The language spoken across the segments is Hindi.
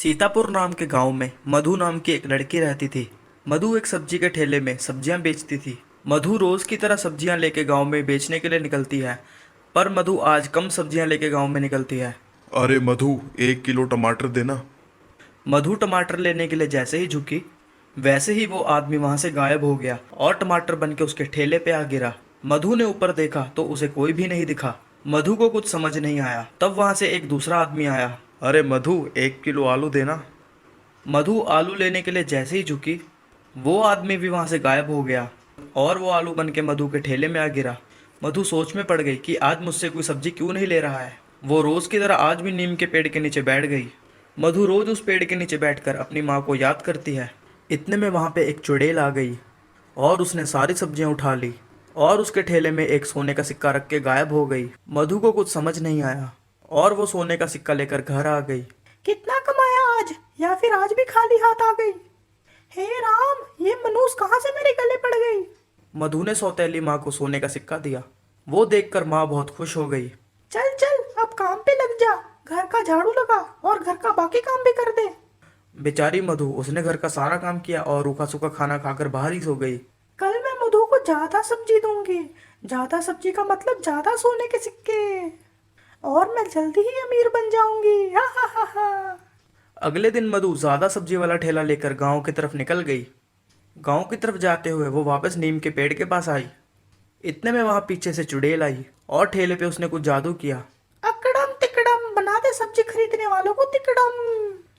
सीतापुर नाम के गांव में मधु नाम की एक लड़की रहती थी। मधु एक सब्जी के ठेले में सब्जियां बेचती थी। मधु रोज की तरह सब्जियां लेके गांव में बेचने के लिए निकलती है, पर मधु आज कम सब्जियां लेके गांव में निकलती है। अरे मधु, 1 किलो टमाटर देना। मधु टमाटर लेने के लिए जैसे ही झुकी, वैसे ही वो आदमी वहां से गायब हो गया और टमाटर बन के उसके ठेले पे आ गिरा। मधु ने ऊपर देखा तो उसे कोई भी नहीं दिखा। मधु को कुछ समझ नहीं आया। तब वहां से एक दूसरा आदमी आया। अरे मधु, 1 किलो आलू देना। मधु आलू लेने के लिए जैसे ही झुकी, वो आदमी भी वहां से गायब हो गया और वो आलू बन के मधु के ठेले में आ गिरा। मधु सोच में पड़ गई कि आज मुझसे कोई सब्जी क्यों नहीं ले रहा है। वो रोज की तरह आज भी नीम के पेड़ के नीचे बैठ गई। मधु रोज उस पेड़ के नीचे बैठकर अपनी माँ को याद करती है। इतने में वहाँ पे एक चुड़ैल आ गई और उसने सारी सब्जियां उठा ली और उसके ठेले में एक सोने का सिक्का रख के गायब हो गई। मधु को कुछ समझ नहीं आया और वो सोने का सिक्का लेकर घर आ गई। कितना कमाया आज, या फिर आज भी खाली हाथ आ गई। हे राम, ये मनूस कहाँ से मेरे गले पड़ गई। मधु ने सौतेली माँ को सोने का सिक्का दिया। वो देखकर माँ बहुत खुश हो गई। चल चल, अब काम पे लग जा। घर का झाड़ू लगा और घर का बाकी काम भी कर दे। बेचारी मधु, उसने घर का सारा काम किया और रूखा सूखा खाना खाकर बाहर ही सो गई। कल मैं मधु को ज्यादा सब्जी दूंगी। ज्यादा सब्जी का मतलब ज्यादा सोने के सिक्के, और मैं जल्दी ही अमीर बन जाऊंगी। हा हा हा हा। अगले दिन मधु ज्यादा सब्जी वाला ठेला लेकर गांव की तरफ निकल गई। गांव की तरफ जाते हुए वो वापस नीम के पेड़ के पास आई। इतने में वहां पीछे से चुड़ैल आई और ठेले पे उसने कुछ जादू किया। अकड़म तिकड़म, बना दे सब्जी खरीदने वालों को तिकड़म।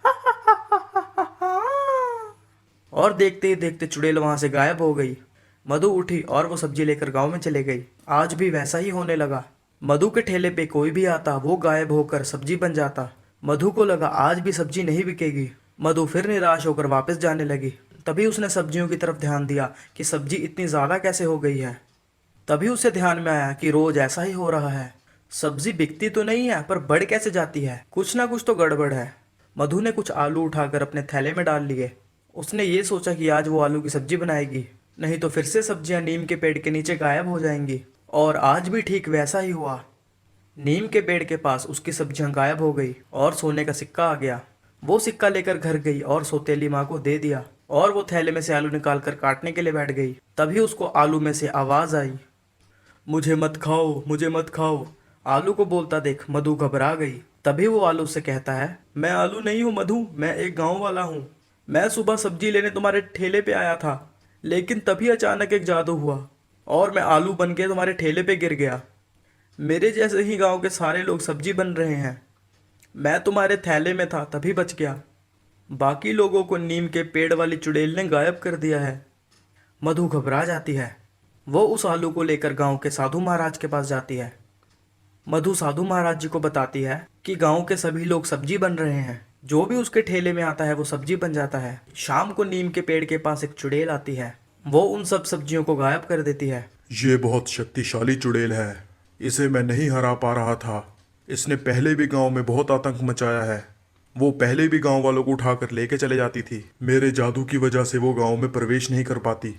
हा हा हा हा हा हा हा। और देखते ही देखते चुड़ैल वहां से गायब हो गई। मधु उठी और वो सब्जी लेकर गांव में चले गई। आज भी वैसा ही होने लगा। मधु के ठेले पे कोई भी आता वो गायब होकर सब्जी बन जाता। मधु को लगा आज भी सब्जी नहीं बिकेगी। मधु फिर निराश होकर वापस जाने लगी। तभी उसने सब्जियों की तरफ ध्यान दिया कि सब्जी इतनी ज़्यादा कैसे हो गई है। तभी उसे ध्यान में आया कि रोज ऐसा ही हो रहा है। सब्जी बिकती तो नहीं है, पर बढ़ कैसे जाती है। कुछ ना कुछ तो गड़बड़ है। मधु ने कुछ आलू उठाकर अपने थैले में डाल लिए। उसने ये सोचा कि आज वो आलू की सब्जी बनाएगी, नहीं तो फिर से सब्जियां नीम के पेड़ के नीचे गायब हो जाएंगी। और आज भी ठीक वैसा ही हुआ। नीम के पेड़ के पास उसकी सब्जियां गायब हो गई और सोने का सिक्का आ गया। वो सिक्का लेकर घर गई और सौतेली माँ को दे दिया और वो थैले में से आलू निकाल कर काटने के लिए बैठ गई। तभी उसको आलू में से आवाज़ आई, मुझे मत खाओ, मुझे मत खाओ। आलू को बोलता देख मधु घबरा गई। तभी वो आलू से कहता है, मैं आलू नहीं हूँ मधु, मैं एक गांव वाला हूँ। मैं सुबह सब्जी लेने तुम्हारे ठेले पे आया था, लेकिन तभी अचानक एक जादू हुआ और मैं आलू बन के तुम्हारे ठेले पे गिर गया। मेरे जैसे ही गांव के सारे लोग सब्जी बन रहे हैं। मैं तुम्हारे थैले में था तभी बच गया। बाकी लोगों को नीम के पेड़ वाली चुड़ैल ने गायब कर दिया है। मधु घबरा जाती है। वो उस आलू को लेकर गांव के साधु महाराज के पास जाती है। मधु साधु महाराज जी को बताती है कि गांव के सभी लोग सब्जी बन रहे हैं। जो भी उसके ठेले में आता है वो सब्जी बन जाता है। शाम को नीम के पेड़ के पास एक चुड़ैल आती है। वो उन सब सब्जियों को गायब कर देती है। ये बहुत शक्तिशाली चुड़ैल है। इसे मैं नहीं हरा पा रहा था। इसने पहले भी गांव में बहुत आतंक मचाया है। वो पहले भी गांव वालों को उठाकर लेके चले जाती थी। मेरे जादू की वजह से वो गांव में प्रवेश नहीं कर पाती,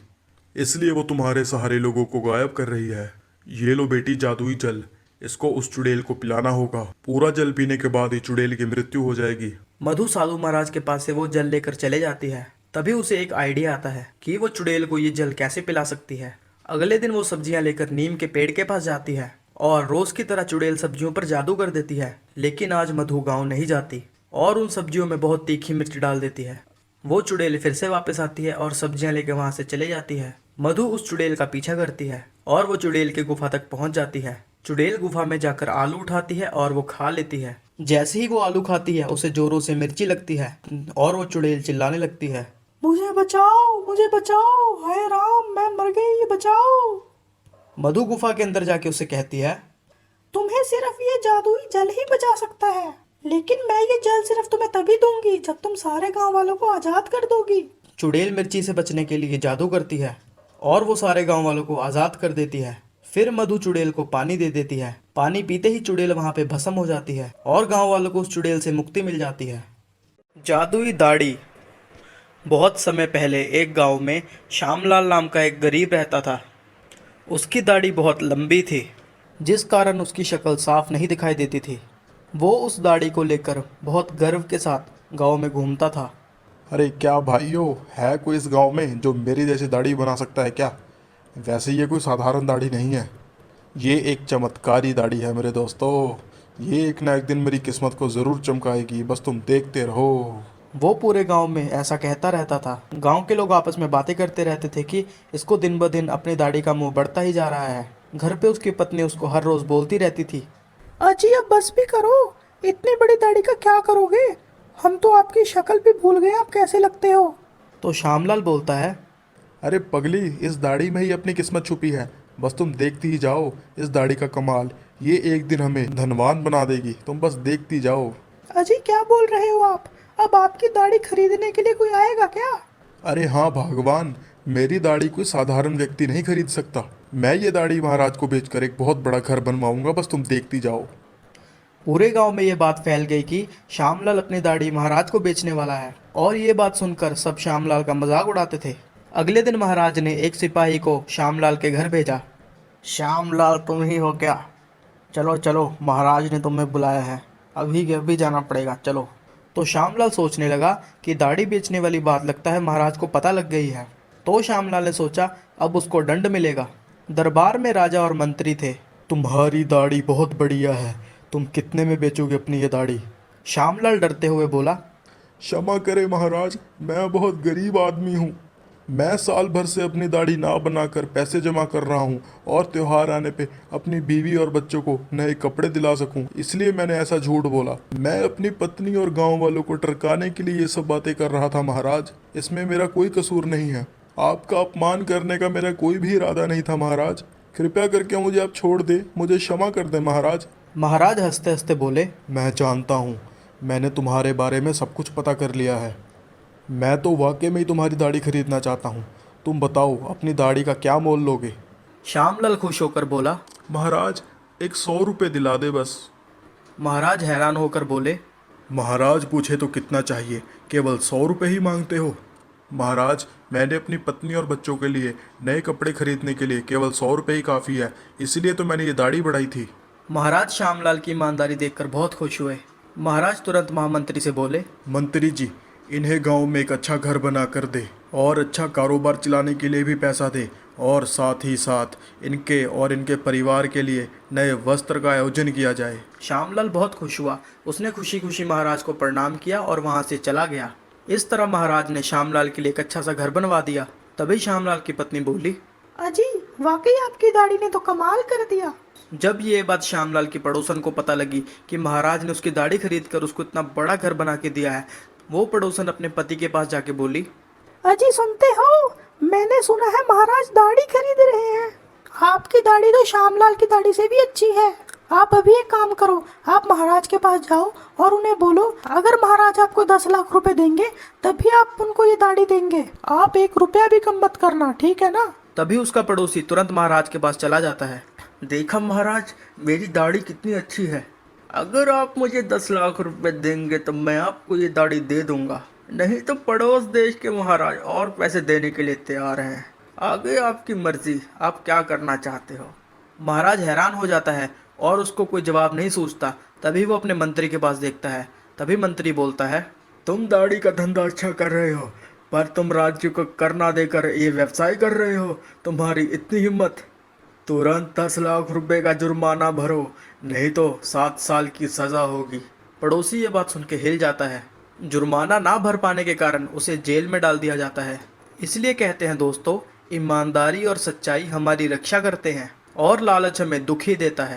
इसलिए वो तुम्हारे सहारे लोगों को गायब कर रही है। ये लो बेटी, जादुई जल। इसको उस चुड़ैल को पिलाना होगा। पूरा जल पीने के बाद ही चुड़ैल की मृत्यु हो जाएगी। मधु साधु महाराज के पास से वो जल लेकर चले जाती है। तभी उसे एक आइडिया आता है कि वो चुड़ैल को ये जल कैसे पिला सकती है। अगले दिन वो सब्जियां लेकर नीम के पेड़ के पास जाती है और रोज की तरह चुड़ैल सब्जियों पर जादू कर देती है। लेकिन आज मधु गाँव नहीं जाती और उन सब्जियों में बहुत तीखी मिर्च डाल देती है। वो चुड़ैल फिर से वापस आती है और सब्जियां लेकर वहां से चले जाती है। मधु उस चुड़ैल का पीछा करती है और वो चुड़ैल की गुफा तक पहुंच जाती है। चुड़ैल गुफा में जाकर आलू उठाती है और वो खा लेती है। जैसे ही वो आलू खाती है उसे जोरों से मिर्ची लगती है और वो चुड़ैल चिल्लाने लगती है, मुझे बचाओ, मुझे बचाओ। हाय राम, मैं मर गई, बचाओ। मधु गुफा के अंदर जाके उसे कहती है, तुम्हें सिर्फ ये जादुई जल ही बचा सकता है, लेकिन मैं ये जल सिर्फ तुम्हें तभी दूंगी जब तुम सारे गांव वालों को आजाद कर दोगी। चुड़ैल मिर्ची से बचने के लिए जादू करती है और वो सारे गांव वालों को आजाद कर देती है। फिर मधु चुड़ैल को पानी दे देती है। पानी पीते ही चुड़ैल वहां पे भस्म हो जाती है और गांव वालों को उस चुड़ैल से मुक्ति मिल जाती है। जादुई दाढ़ी। बहुत समय पहले एक गांव में श्यामलाल नाम का एक गरीब रहता था। उसकी दाढ़ी बहुत लंबी थी, जिस कारण उसकी शक्ल साफ नहीं दिखाई देती थी। वो उस दाढ़ी को लेकर बहुत गर्व के साथ गांव में घूमता था। अरे क्या भाइयों, है कोई इस गांव में जो मेरी जैसी दाढ़ी बना सकता है क्या? वैसे ये कोई साधारण दाढ़ी नहीं है, ये एक चमत्कारी दाढ़ी है मेरे दोस्तों। ये एक ना एक दिन मेरी किस्मत को ज़रूर चमकाएगी, बस तुम देखते रहो। वो पूरे गांव में ऐसा कहता रहता था। गांव के लोग आपस में बातें करते रहते थे कि इसको दिन ब दिन अपनी दाढ़ी का मुंह बढ़ता ही जा रहा है। घर पे उसकी पत्नी उसको हर रोज बोलती रहती थी, अजी अब बस भी करो, इतनी बड़ी दाढ़ी का क्या करोगे? हम तो आपकी शक्ल भी भूल गए, आप कैसे लगते हो? तो श्यामलाल बोलता है, अरे पगली, इस दाढ़ी में ही अपनी किस्मत छुपी है, बस तुम देखती ही जाओ इस दाढ़ी का कमाल। ये एक दिन हमें धनवान बना देगी, तुम बस देखती जाओ। अजी क्या बोल रहे हो आप? अब आपकी दाढ़ी खरीदने के लिए कोई आएगा क्या? अरे हाँ भगवान, मेरी दाढ़ी कोई साधारण व्यक्ति नहीं खरीद सकता। मैं ये दाढ़ी महाराज को बेचकर एक बहुत बड़ा घर बनवाऊंगा, बस तुम देखती जाओ। पूरे गांव में ये बात फैल गई कि श्यामलाल अपनी दाढ़ी महाराज को बेचने वाला है। और ये बात सुनकर सब श्यामलाल का मजाक उड़ाते थे। अगले दिन महाराज ने एक सिपाही को श्यामलाल के घर भेजा। श्यामलाल तुम ही हो क्या? चलो चलो, महाराज ने तुम्हें बुलाया है, अभी के अभी जाना पड़ेगा, चलो। तो श्यामलाल सोचने लगा कि दाढ़ी बेचने वाली बात लगता है महाराज को पता लग गई है। तो श्यामलाल ने सोचा अब उसको दंड मिलेगा। दरबार में राजा और मंत्री थे। तुम्हारी दाढ़ी बहुत बढ़िया है, तुम कितने में बेचोगे अपनी ये दाढ़ी? श्यामलाल डरते हुए बोला, क्षमा करें महाराज, मैं बहुत गरीब आदमी हूँ। मैं साल भर से अपनी दाढ़ी ना बनाकर पैसे जमा कर रहा हूँ और त्योहार आने पे अपनी बीवी और बच्चों को नए कपड़े दिला सकूँ, इसलिए मैंने ऐसा झूठ बोला। मैं अपनी पत्नी और गांव वालों को टरकाने के लिए ये सब बातें कर रहा था महाराज, इसमें मेरा कोई कसूर नहीं है। आपका अपमान करने का मेरा कोई भी इरादा नहीं था महाराज, कृपया करके मुझे आप छोड़ दे, मुझे क्षमा कर दे महाराज। महाराज हंसते हंसते बोले, मैं जानता हूँ, मैंने तुम्हारे बारे में सब कुछ पता कर लिया है। मैं तो वाकई में ही तुम्हारी दाढ़ी खरीदना चाहता हूँ। तुम बताओ अपनी दाढ़ी का क्या मोल लोगे? श्यामलाल खुश होकर बोला, महाराज 100 रुपये दिला दे बस। महाराज हैरान होकर बोले, महाराज पूछे तो कितना चाहिए, केवल 100 रुपये ही मांगते हो? महाराज, मैंने अपनी पत्नी और बच्चों के लिए नए कपड़े खरीदने के लिए केवल 100 रुपये ही काफ़ी है, इसलिए तो मैंने ये दाढ़ी बढ़ाई थी। महाराज श्यामलाल की ईमानदारी देखकर बहुत खुश हुए। महाराज तुरंत महामंत्री से बोले, मंत्री जी, इन्हें गांव में एक अच्छा घर बना कर दे और अच्छा कारोबार चलाने के लिए भी पैसा दे, और साथ ही साथ इनके और इनके परिवार के लिए नए वस्त्र का आयोजन किया जाए। श्यामलाल बहुत खुश हुआ। उसने खुशी खुशी महाराज को प्रणाम किया और वहां से चला गया। इस तरह महाराज ने श्यामलाल के लिए एक अच्छा सा घर बनवा दिया। तभी श्यामलाल की पत्नी बोली, अजी वाकई आपकी दाढ़ी ने तो कमाल कर दिया। जब ये बात श्यामलाल की पड़ोसन को पता लगी कि महाराज ने उसकी दाढ़ी खरीद कर उसको इतना बड़ा घर बना के दिया है, वो पड़ोसन अपने पति के पास जाके बोली, अजी सुनते हो, मैंने सुना है महाराज दाढ़ी खरीद रहे हैं। आपकी दाढ़ी तो श्यामलाल की दाढ़ी से भी अच्छी है। आप अभी एक काम करो, आप महाराज के पास जाओ और उन्हें बोलो अगर महाराज आपको 10 लाख रुपए देंगे तभी आप उनको ये दाढ़ी देंगे। आप 1 रुपया भी कम मत करना, ठीक है ना? तभी उसका पड़ोसी तुरंत महाराज के पास चला जाता है। देखा महाराज, मेरी दाढ़ी कितनी अच्छी है। अगर आप मुझे 10 लाख रुपए देंगे तो मैं आपको ये दाढ़ी दे दूंगा, नहीं तो पड़ोस देश के महाराज और पैसे देने के लिए तैयार हैं। आगे आपकी मर्जी, आप क्या करना चाहते हो। महाराज हैरान हो जाता है और उसको कोई जवाब नहीं सूझता। तभी वो अपने मंत्री के पास देखता है। तभी मंत्री बोलता है, तुम दाढ़ी का धंधा अच्छा कर रहे हो, पर तुम राज्य को कर ना देकर ये व्यवसाय कर रहे हो। तुम्हारी इतनी हिम्मत, तुरंत 10 लाख रुपए का जुर्माना भरो, नहीं तो 7 साल की सजा होगी। पड़ोसी ये बात सुन के हिल जाता है। जुर्माना ना भर पाने के कारण उसे जेल में डाल दिया जाता है। इसलिए कहते हैं दोस्तों, ईमानदारी और सच्चाई हमारी रक्षा करते हैं और लालच हमें दुखी देता है।